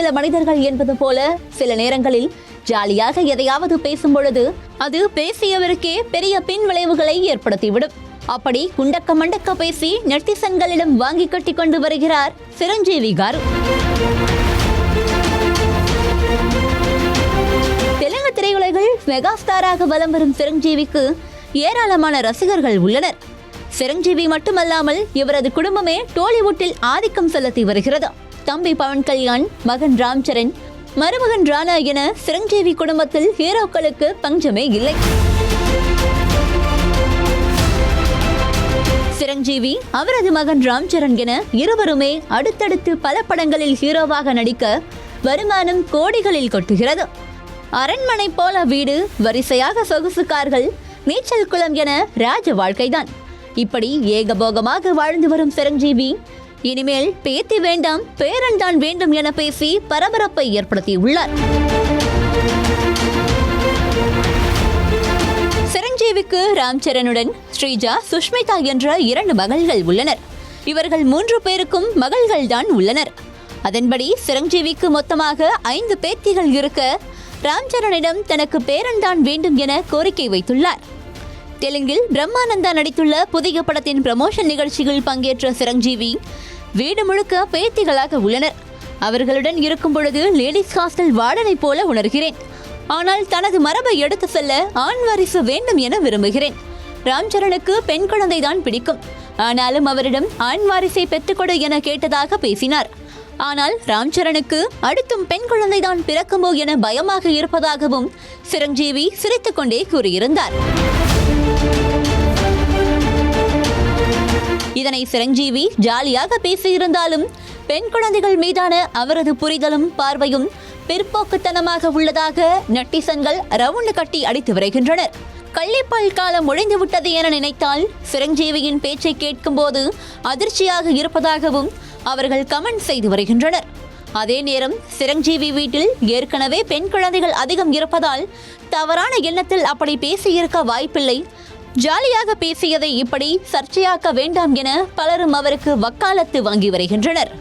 சில மனிதர்கள் என்பது போல சில நேரங்களில் ஜாலியாக எதையாவது பேசும் பொழுது அது பேசியவருக்கே பெரிய பின் விளைவுகளை ஏற்படுத்திவிடும். அப்படி குண்டக்க மண்டக்க பேசி நெட்டிசன்களிடம் வாங்கி கட்டி கொண்டு வருகிறார் சிரஞ்சீவி காரு. தெலுங்கு திரையுலகில் மெகா ஸ்டாராக வலம் வரும் சிரஞ்சீவிக்கு ஏராளமான ரசிகர்கள் உள்ளனர். சிரஞ்சீவி மட்டுமல்லாமல் இவரது குடும்பமே டோலிவுட்டில் ஆதிக்கம் செலுத்தி வருகிறது. தம்பி பவன் கல்யாண், மகன் ராம் சரண், மருமகன் ராணா என சிரஞ்சீவி குடும்பத்தில் ஹீரோக்களுக்கு பஞ்சமே இல்லை. சிரஞ்சீவி, அவரது மகன் ராம் சரண் என இருவருமே அடுத்தடுத்து பல படங்களில் ஹீரோவாக நடிக்க வருமானம் கோடிகளில் கொட்டுகிறது. அரண்மனை போல வீடு, வரிசையாக சொகுசு கார்கள், நீச்சல் குளம் என ராஜ வாழ்க்கைதான். இப்படி ஏகபோகமாக வாழ்ந்து வரும் சிரஞ்சீவி இனிமேல் பேத்தி வேண்டாம், பேரன் தான் வேண்டும் என பேசி பரபரப்பை ஏற்படுத்தியுள்ளார். சிரஞ்சீவிக்கு ராம் சரணுடன் ஸ்ரீஜா, சுஷ்மிதா என்ற 2 மகள்கள் உள்ளனர். இவர்கள் 3 பேருக்கும் மகள்கள் தான் உள்ளனர். அதன்படி சிரஞ்சீவிக்கு மொத்தமாக 5 பேத்திகள் இருக்க ராம் சரணிடம் தனக்கு பேரன் தான் வேண்டும் என கோரிக்கை வைத்துள்ளார். தெலுங்கில் பிரம்மானந்தா நடித்துள்ள புதிய படத்தின் ப்ரமோஷன் நிகழ்ச்சியில் பங்கேற்ற சிரஞ்சீவி வீடு முழுக்க பேத்திகளாக உள்ளனர். அவர்களுடன் இருக்கும் பொழுது லேடிஸ் ஹாஸ்டல் வார்டனை போல உணர்கிறேன். ஆனால் தனது மரபை எடுத்து செல்ல ஆண் வாரிசு வேண்டும் என விரும்புகிறேன். ராம் சரணுக்கு பெண் குழந்தை தான் பிடிக்கும். ஆனாலும் அவரிடம் ஆண் வாரிசை பெற்றுக்கொடு என கேட்டதாக பேசினார். ஆனால் ராம் சரணுக்கு அடுத்தும் பெண் குழந்தை தான் பிறக்குமோ என பயமாக இருப்பதாகவும் சிரஞ்சீவி சிரித்துக் கொண்டே கூறியிருந்தார். இதனை சிரஞ்சீவி ஜாலியாக பேசியிருந்தாலும் பெண் குழந்தைகள் மீதான அவரது புரிதலும் பார்வையும் பிற்போக்குத்தனமாக உள்ளதாக நெட்டிசன்கள் ரவுண்டு கட்டி அடித்து வருகின்றனர். கள்ளிப்பால் காலம் ஒழிந்து விட்டது என நினைத்தால் சிரஞ்சீவியின் பேச்சை கேட்கும் போது அதிர்ச்சியாக இருப்பதாகவும் அவர்கள் கமெண்ட் செய்து வருகின்றனர். அதே நேரம் சிரஞ்சீவி வீட்டில் ஏற்கனவே பெண் குழந்தைகள் அதிகம் இருப்பதால் தவறான எண்ணத்தில் அப்படி பேசியிருக்க வாய்ப்பில்லை. ஜாலியாக பேசியதை இப்படி சர்ச்சையாக்க வேண்டாம் என பலரும் அவருக்கு வக்காலத்து வாங்கி வருகின்றனர்.